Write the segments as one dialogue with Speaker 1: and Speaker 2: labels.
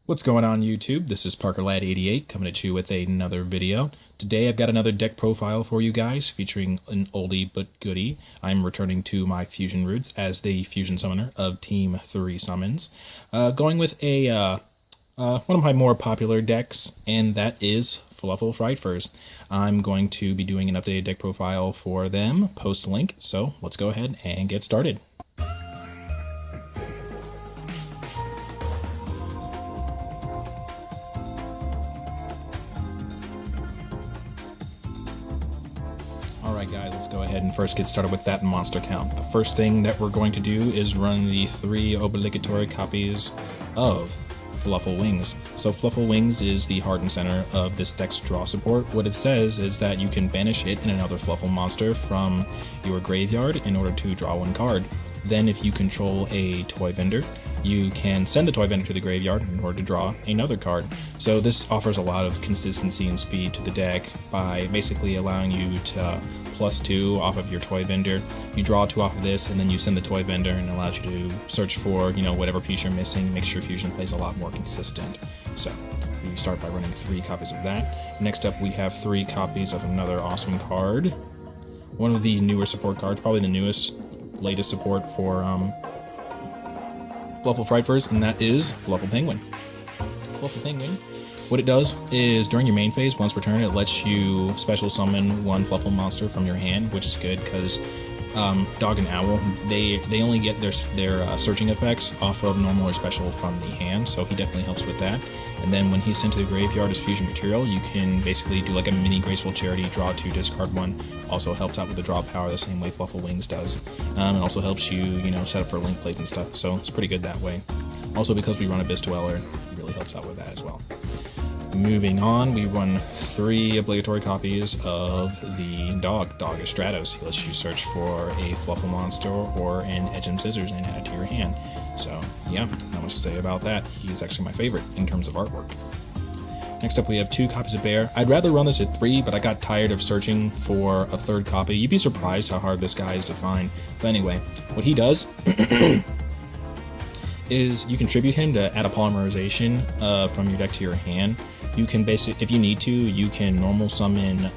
Speaker 1: What's going on YouTube? This is ParkerLad88 coming at you with another video. Today I've got another deck profile for you guys featuring an oldie but goodie. I'm returning to my fusion roots as the fusion summoner of Team 3 Summons. Going with one of my more popular decks, and that is Fluffal Frightfurs. I'm going to be doing an updated deck profile for them, post link, so let's go ahead and get started. Alright guys, let's go ahead and first get started with that monster count. The first thing that we're going to do is run the 3 obligatory copies of Fluffal Wings. So Fluffal Wings is the heart and center of this deck's draw support. What it says is that you can banish it and another Fluffal monster from your graveyard in order to draw one card. Then if you control a toy vendor, you can send the toy vendor to the graveyard in order to draw another card. So this offers a lot of consistency and speed to the deck by basically allowing you to +2 off of your toy vendor. You draw 2 off of this, and then you send the toy vendor, and it allows you to search for, whatever piece you're missing. Makes your fusion plays a lot more consistent. So we start by running 3 copies of that. Next up, we have 3 copies of another awesome card. One of the newer support cards, probably the latest support for Fluffal Frightfurs, and that is Fluffal Penguin. Fluffal Penguin. What it does is during your main phase, once per turn, it lets you special summon 1 Fluffal monster from your hand, which is good because Dog and Owl, they only get their searching effects off of normal or special from the hand, so he definitely helps with that. And then when he's sent to the graveyard as fusion material, you can basically do like a mini Graceful Charity, draw 2, discard 1. Also helps out with the draw power the same way Fluffal Wings does. It also helps you, set up for link plays and stuff, so it's pretty good that way. Also, because we run Abyss Dweller, it really helps out with that as well. Moving on, we run 3 obligatory copies of the Dog is Stratos. He lets you search for a Fluffal monster or an Edge and Scissors and add it to your hand. So yeah, not much to say about that. He's actually my favorite in terms of artwork. Next up, we have 2 copies of Bear. I'd rather run this at 3, but I got tired of searching for a 3rd copy. You'd be surprised how hard this guy is to find. But anyway, what he does is you can tribute him to add a polymerization from your deck to your hand. You can if you need to, you can normal summon the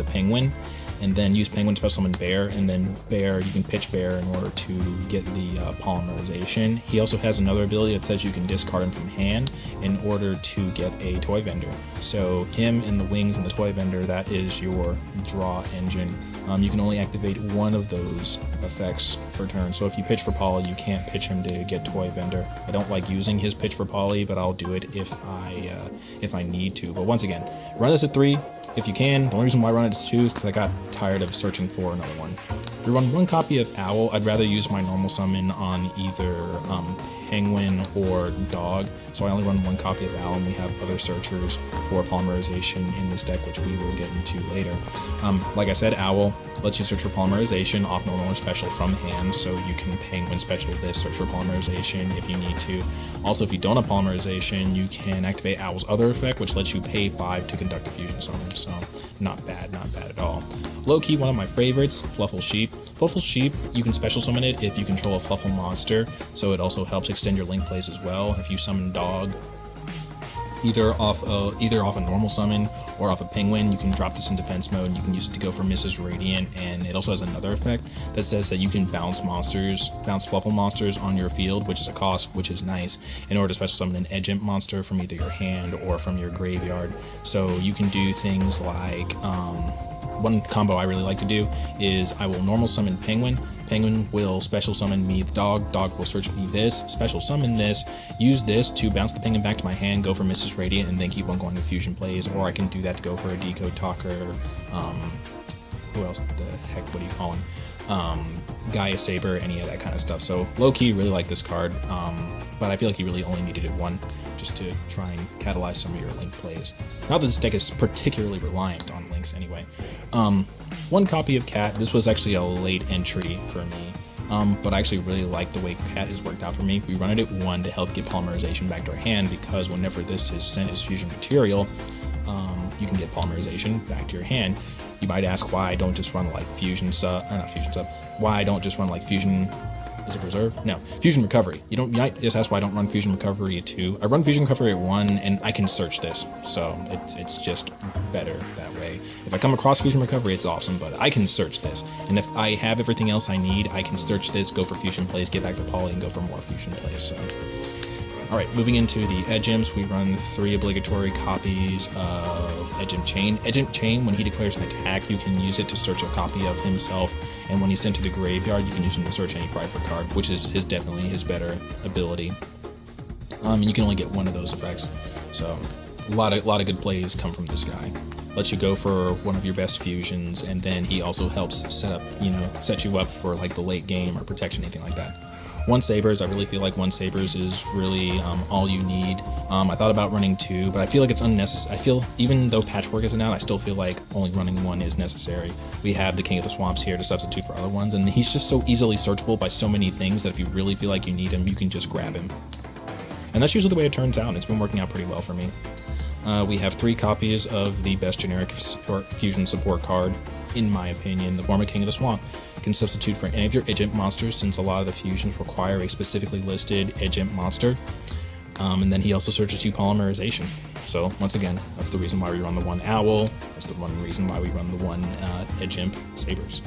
Speaker 1: Penguin, and then use Penguin to special summon Bear, and then Bear, you can pitch Bear in order to get the polymerization. He also has another ability that says you can discard him from hand in order to get a toy vendor. So him and the Wings and the toy vendor, that is your draw engine. You can only activate 1 of those effects per turn. So if you pitch for Poly, you can't pitch him to get toy vendor. I don't like using his pitch for Poly, but I'll do it if I need to. But once again, run this at 3 if you can. The only reason why I run it is 2 is because I got tired of searching for another one. We run 1 copy of Owl. I'd rather use my normal summon on either Penguin or Dog, so I only run 1 copy of Owl, and we have other searchers for polymerization in this deck, which we will get into later. Like I said, Owl lets you search for polymerization off normal or special from hand, so you can Penguin special this, search for polymerization if you need to. Also, if you don't have polymerization, you can activate Owl's other effect, which lets you pay 5 to conduct a fusion summon, so not bad at all. Low-key, one of my favorites, Fluffal Sheep. Fluffal Sheep, you can special summon it if you control a Fluffal monster, so it also helps extend your link plays as well. If you summon Dog, either off a normal summon or off a Penguin, you can drop this in defense mode, and you can use it to go for Mrs. Radiant, and it also has another effect that says that you can bounce Fluffal monsters on your field, which is a cost, which is nice, in order to special summon an Edge Imp monster from either your hand or from your graveyard. So you can do things like, one combo I really like to do is I will normal summon Penguin. Penguin will special summon me the Dog. Dog will search me this, special summon this, use this to bounce the Penguin back to my hand, go for Mrs. Radiant, and then keep on going with fusion plays. Or I can do that to go for a Decode Talker. Who else the heck, what do you call him? Gaia Saber, any of that kind of stuff. So low-key, really like this card, but I feel like you really only needed it 1 just to try and catalyze some of your link plays. Not that this deck is particularly reliant on links anyway. 1 copy of Cat. This was actually a late entry for me, but I actually really like the way Cat has worked out for me. We run it at 1 to help get polymerization back to our hand, because whenever this is sent as fusion material, you can get polymerization back to your hand. You might ask why I don't just run like fusion sub, why I don't just run like fusion Is it preserve? No. Fusion recovery. You might just ask why I don't run fusion recovery at 2. I run fusion recovery at 1, and I can search this, so it's just better that way. If I come across fusion recovery, it's awesome, but I can search this, and if I have everything else I need, I can search this, go for fusion plays, get back to poly, and go for more fusion plays. So, all right, moving into the Edge Imps, we run 3 obligatory copies of Edge Imp Chain. Edge Imp Chain, when he declares an attack, you can use it to search a copy of himself, and when he's sent to the graveyard, you can use him to search any Fryfur card, which is definitely his better ability. And you can only get one of those effects, so a lot of good plays come from this guy. Lets you go for one of your best fusions, and then he also helps set you up for like the late game or protection, anything like that. 1 Sabers, I really feel like 1 Sabers is really all you need. I thought about running 2, but I feel like it's unnecessary. I feel, even though Patchwork isn't out, I still feel like only running 1 is necessary. We have the King of the Swamps here to substitute for other ones, and he's just so easily searchable by so many things that if you really feel like you need him, you can just grab him. And that's usually the way it turns out, and it's been working out pretty well for me. We have 3 copies of the best generic fusion support card, in my opinion, the former King of the Swamp. Can substitute for any of your Edge Imp monsters, since a lot of the fusions require a specifically listed Edge Imp monster. And then he also searches you polymerization. So once again, that's the reason why we run the 1 Owl. That's the one reason why we run the 1 Edge Imp Sabers.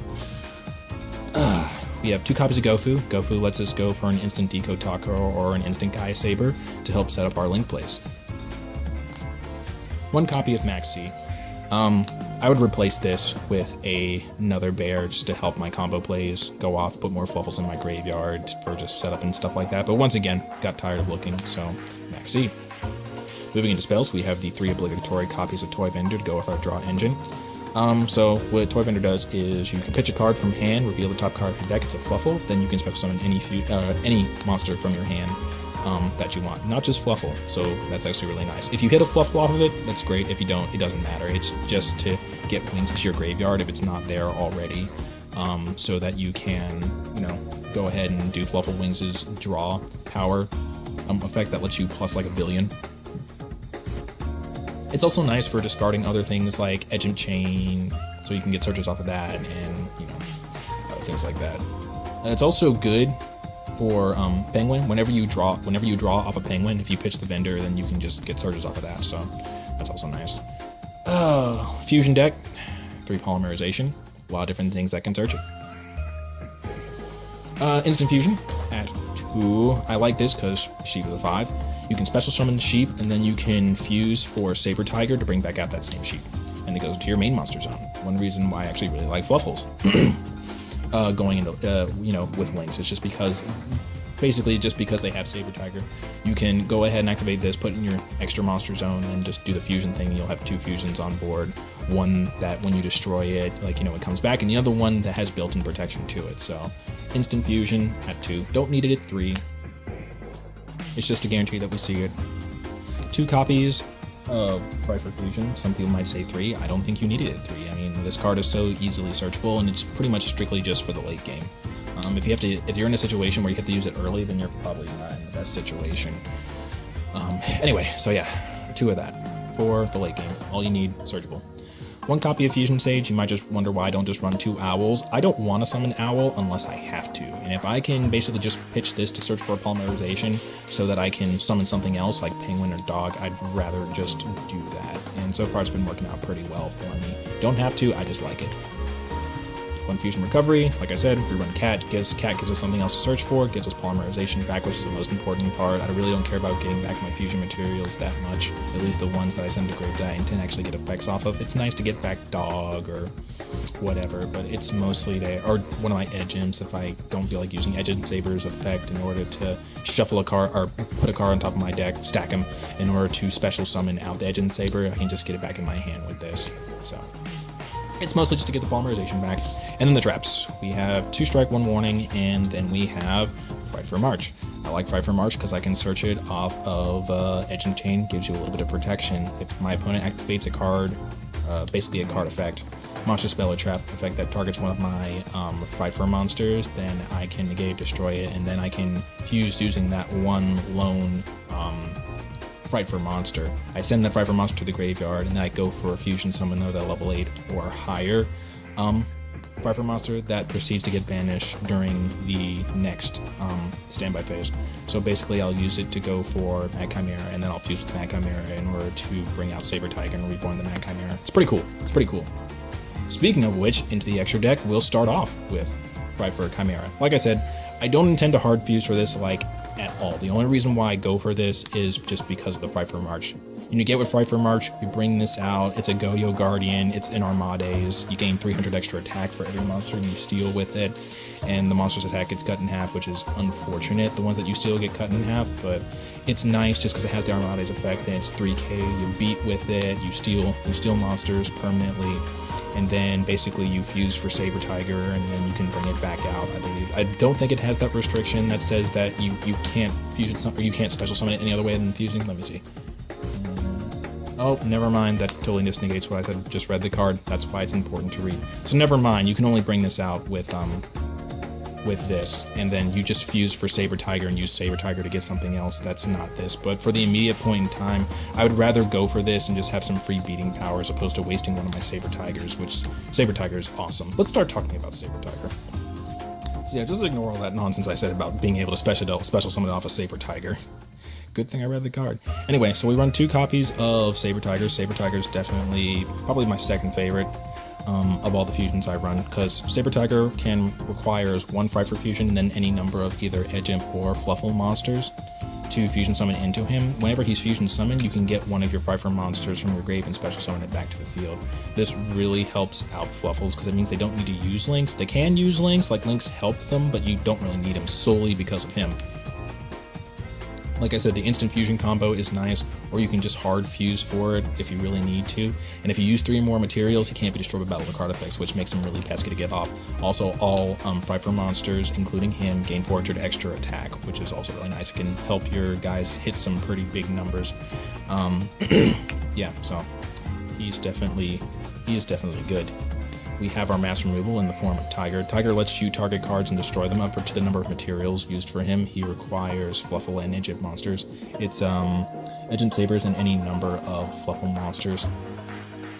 Speaker 1: We have 2 copies of Gofu. Gofu lets us go for an instant Deco Taco or an instant Gaia Saber to help set up our link plays. 1 copy of Maxi. I would replace this with another bear just to help my combo plays go off, put more Fluffals in my graveyard for just setup and stuff like that. But once again, got tired of looking, so Maxi. Moving into spells, we have the 3 obligatory copies of Toy Vendor to go with our draw engine. So what Toy Vendor does is you can pitch a card from hand, reveal the top card of your deck, it's a Fluffal, then you can special summon any monster from your hand that you want, not just Fluffal, so that's actually really nice. If you hit a Fluffal off of it, that's great. If you don't, it doesn't matter. It's just to get wings to your graveyard if it's not there already, so that you can, go ahead and do Fluffal Wings' draw power effect that lets you plus like 1 billion. It's also nice for discarding other things like Edge Imp Chain, so you can get searches off of that, and other things like that. It's also good for Penguin. Whenever you draw off a Penguin, if you pitch the vendor, then you can just get searches off of that. So that's also nice. Fusion deck, 3 polymerization, a lot of different things that can search it. Instant fusion at 2. I like this because Sheep is a 5. You can special summon the Sheep, and then you can fuse for Saber Tiger to bring back out that same Sheep, and it goes to your main monster zone. One reason why I actually really like Fluffals going into with links is just because they have Saber Tiger, you can go ahead and activate this, put it in your extra monster zone, and just do the fusion thing. You'll have 2 fusions on board. One that when you destroy it, it comes back, and the other one that has built-in protection to it. So instant fusion at 2. Don't need it at 3. It's just a guarantee that we see it. 2 copies of Fryfur Fusion. Some people might say 3. I don't think you need it at 3. I mean, this card is so easily searchable, and it's pretty much strictly just for the late game. If you're in a situation where you have to use it early, then you're probably not in the best situation. Anyway, so yeah, 2 of that for the late game. All you need, searchable. 1 copy of Fusion Sage. You might just wonder why I don't just run 2 Owls. I don't want to summon Owl unless I have to. And if I can basically just pitch this to search for a polymerization so that I can summon something else like Penguin or Dog, I'd rather just do that. And so far it's been working out pretty well for me. Don't have to, I just like it. 1 Fusion Recovery, like I said, if we run Cat gives us something else to search for, gives us polymerization back, which is the most important part. I really don't care about getting back my fusion materials that much, at least the ones that I send to grave that I intend to actually get effects off of. It's nice to get back Dog or whatever, but it's mostly there, or one of my Edge Imps if I don't feel like using Edge Imp Saber's effect in order to shuffle a card, or put a card on top of my deck, stack them, in order to special summon out the Edge Imp Saber. I can just get it back in my hand with this, so it's mostly just to get the polymerization back. And then the traps. We have 2 strike, 1 warning, and then we have Fryfur March. I like Fryfur March because I can search it off of Edge Imp Chain, gives you a little bit of protection. If my opponent activates a card, basically a card effect, monster spell or trap effect that targets one of my Fryfur monsters, then I can negate, destroy it, and then I can fuse using that one lone Fryfur monster. I send that Fryfur monster to the graveyard, and then I go for a fusion summon of a level 8 or higher. Pfeiffer monster that proceeds to get banished during the next standby phase. So basically I'll use it to go for Mad Chimera, and then I'll fuse with Mad Chimera in order to bring out Saber Tiger and reborn the Mad Chimera. It's pretty cool. It's pretty cool. Speaking of which, into the extra deck, we'll start off with Pfeiffer Chimera. Like I said, I don't intend to hard fuse for this like at all. The only reason why I go for this is just because of the Pfeiffer March. You get with Pfeiffer March, you bring this out, it's a Go-Yo Guardian, it's in Armades, you gain 300 extra attack for every monster and you steal with it, and the monster's attack gets cut in half, which is unfortunate. The ones that you steal get cut in half, but it's nice just because it has the Armades effect, and it's 3k, you beat with it, you steal monsters permanently, and then basically you fuse for Saber Tiger, and then you can bring it back out, I believe. I don't think it has that restriction that says that you can't fusion some, or you can't special summon it any other way than fusing. Let me see. Oh, never mind. That totally just negates what I said. Just read the card. That's why it's important to read. So never mind. You can only bring this out with this, and then you just fuse for Saber Tiger and use Saber Tiger to get something else that's not this. But for the immediate point in time, I would rather go for this and just have some free beating power as opposed to wasting one of my Saber Tigers, which Saber Tiger is awesome. Let's start talking about Saber Tiger. So yeah, just ignore all that nonsense I said about being able to special summon off a Saber Tiger. Good thing I read the card. Anyway, so we run 2 copies of Saber Tiger. Saber Tiger is definitely probably my second favorite of all the fusions I run, because Saber Tiger requires 1 Pfeiffer fusion and then any number of either Edge Imp or Fluffal monsters to fusion summon into him. Whenever he's fusion summoned, you can get one of your Pfeiffer monsters from your grave and special summon it back to the field. This really helps out Fluffals because it means they don't need to use links. They can use links, like links help them, but you don't really need them solely because of him. Like I said, the instant fusion combo is nice, or you can just hard fuse for it if you really need to. And if you use 3 or more materials, he can't be destroyed by battle or card effects, which makes him really pesky to get off. Also, all Pfeiffer monsters, including him, gain 400 extra attack, which is also really nice. It can help your guys hit some pretty big numbers. Yeah, so he is definitely good. We have our mass removal in the form of Tiger. Tiger lets you target cards and destroy them up to the number of materials used for him. He requires Fluffal and Edge Imp monsters. It's Edge Imp Sabers and any number of Fluffal monsters.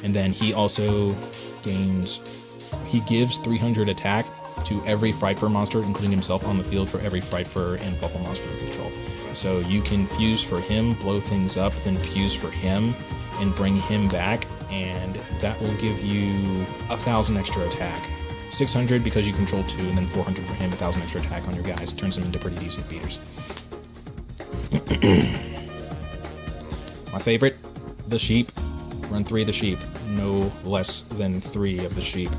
Speaker 1: And then he also gives 300 attack to every Pfeiffer monster, including himself, on the field for every Pfeiffer and Fluffal monster you control. So you can fuse for him, blow things up, then fuse for him, and bring him back, and that will give you 1,000 extra attack. 600 because you control 2, and then 400 for him, 1,000 extra attack on your guys. Turns them into pretty decent beaters. My favorite, the sheep. Run 3 of the sheep. No less than 3 of the sheep.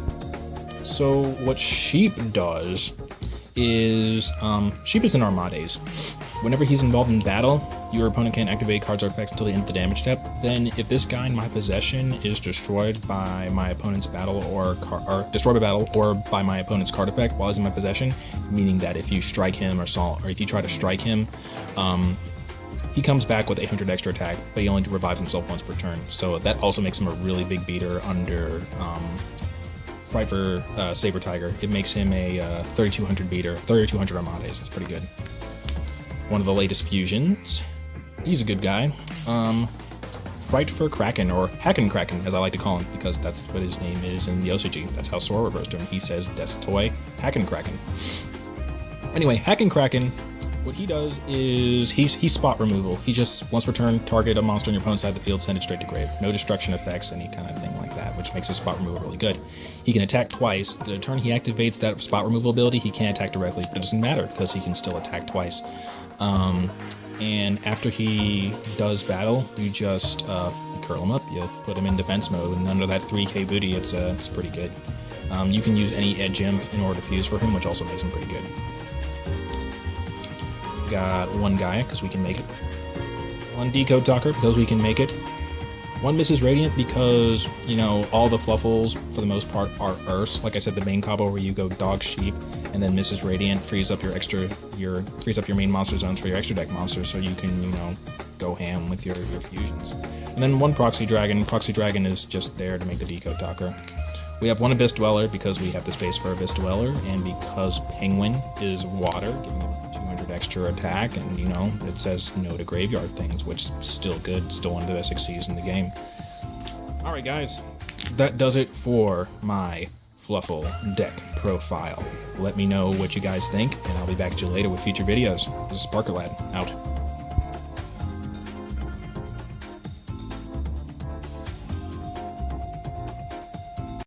Speaker 1: So what sheep does is, sheep is in Armades. Whenever he's involved in battle, your opponent can't activate cards or effects until the end of the damage step. Then, if this guy in my possession is destroyed by my opponent's battle or by my opponent's card effect while he's in my possession, meaning that if you strike him or if you try to strike him, he comes back with 800 extra attack, but he only revives himself once per turn. So that also makes him a really big beater under Pfeiffer Saber Tiger. It makes him a 3200 beater, 3200 Armades. That's pretty good. One of the latest fusions. He's a good guy. Frightful Kraken, or Hacken Kraken, as I like to call him, because that's what his name is in the OCG. That's how Sora refers to him. He says, Death Toy, Hacken Kraken. Anyway, Hacken Kraken, what he does is he's spot removal. He just, once per turn, target a monster on your opponent's side of the field, send it straight to grave. No destruction effects, any kind of thing like that, which makes his spot removal really good. He can attack twice. The turn he activates that spot removal ability, he can't attack directly, but it doesn't matter because he can still attack twice. And after he does battle, you just you curl him up, you put him in defense mode, and under that 3k booty, it's pretty good. You can use any Edge Imp in order to fuse for him, which also makes him pretty good. Got 1 Gaia, because we can make it. 1 Decode Talker, because we can make it. 1 Mrs. Radiant, because, you know, all the Fluffals, for the most part, are Earths. Like I said, the main combo where you go Dog, Sheep, and then Mrs. Radiant frees up your main monster zones for your extra deck monsters, so you can, you know, go ham with your fusions. And then 1 Proxy Dragon. Proxy Dragon is just there to make the Decode Talker. We have 1 Abyss Dweller, because we have the space for Abyss Dweller, and because Penguin is water, giving him 200 extra attack, and, you know, it says no to graveyard things, which is still good, still one of the best XCs in the game. Alright guys, that does it for my Fluffal deck profile. Let me know what you guys think, and I'll be back at you later with future videos. This is Sparker Lad, out.